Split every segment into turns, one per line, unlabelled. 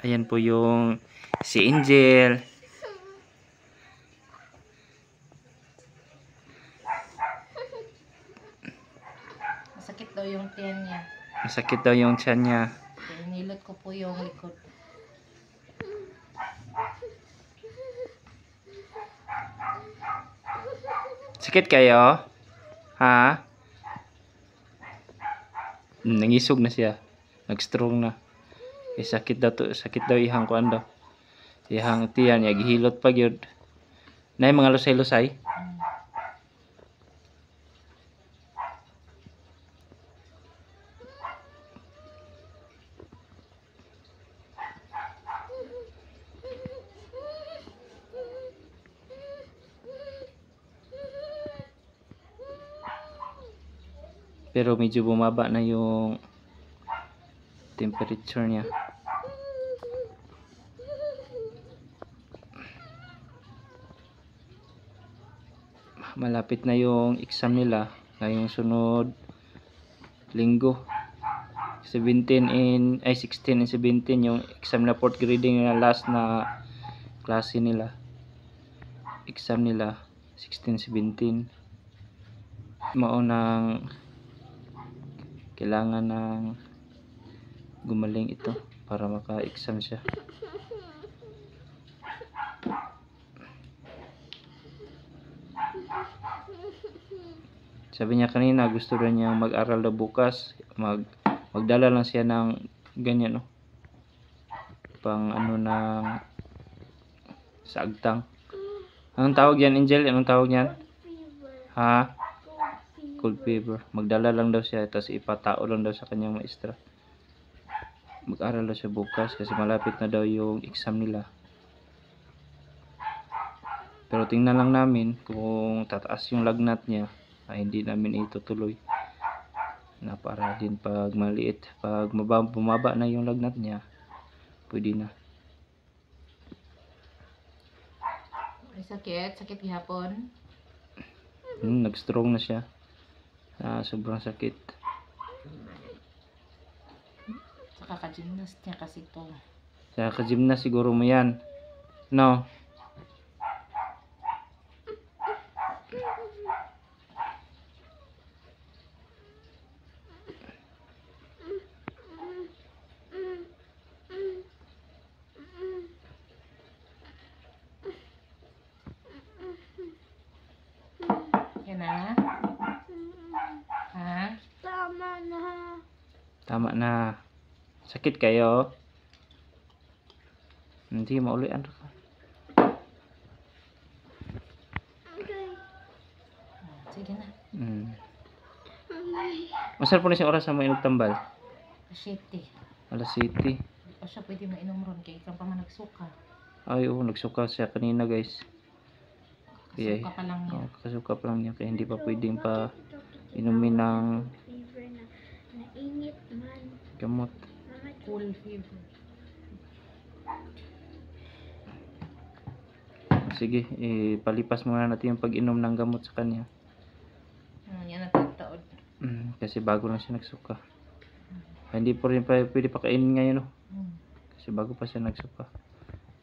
Ayan po yung si Angel.
Masakit daw yung tiyan niya.
Masakit daw yung tiyan niya.
Kaya nilot ko po yung likod.
Sakit kayo? Ha? Nangisog na siya. Nag-strong na. Sakit daw to, sakit daw ihang kuan daw. Ihang tiyan niya gihilot pa gyud. Nay mga lusay-lusay. Pero medyo bumaba na yung temperature niya. Malapit na yung exam nila ngayong sunod linggo. 16 and 17 yung exam na fourth grading na last na klase nila. Exam nila 16, 17. Maunang kailangan ng gumaling ito para maka-exam siya. Sabi niya kanina gusto rin niya mag-aral na bukas, magdala lang siya ng ganyan, no? Pang ano ng saagtang. Anong tawag yan, Angel? Anong tawag yan? Ha? Cold fever. Magdala lang daw siya, tapos ipatao lang daw sa kanyang maestra. Mag-aral daw siya bukas kasi malapit na daw yung exam nila. Pero tingnan lang namin kung tataas yung lagnat niya, ay hindi namin itutuloy na para din pag maliit, pag bumaba na yung lagnat niya, pwede na.
Ay, sakit gihapon.
Nag-strong na siya. Sobrang sakit.
Saka ka-gymnast niya kasi to.
Sa ka-gymnast siguro mo yan, no?
Yan na. Ha?
Tama na. Sakit kayo? Hindi maulian ka.
Sige na.
Masal po na siya oras sa mga tambal.
Asyete.
Alas 7.
Di pa siya pwede mainom ron kaya ikaw pa man nagsuka.
Ay, oo, nagsuka siya kanina, guys. Kaya,
Kasuka pa lang niya.
kasuka pa lang niya. Kaya hindi pa pwedeng pa inumin ng gamot.
Cool fever.
Sige, palipas muna natin yung pag-inom ng gamot sa kanya.
Yan na taod.
Kasi bago lang siya nagsuka. Hindi po rin pa pwede pa kainin ngayon, no? Kasi bago pa siya nagsuka.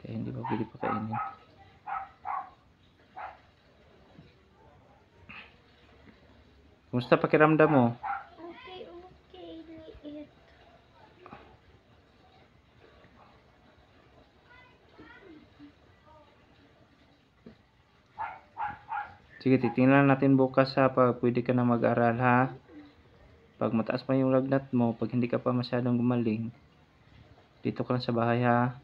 Kaya hindi pa pwede pa kainin. Kumusta pakiramdam mo?
Okay, liit.
Sige, titingnan natin bukas ha, pag pwede ka na mag-aral ha. Pag mataas pa yung lagnat mo, pag hindi ka pa masyadong gumaling, dito ka lang sa bahay ha.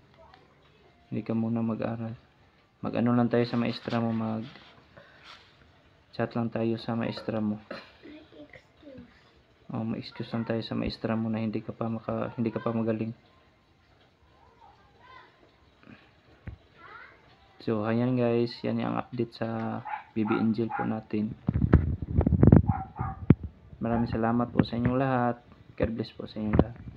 Hindi ka muna mag-aral. Mag-ano lang tayo sa maestra mo, chat lang tayo sa maestra mo. Ma-excuse lang tayo sa maestra mo na hindi ka pa magaling. So, ayan guys, yan yung update sa Baby Angel po natin. Maraming salamat po sa inyong lahat. God bless po sa inyong lahat.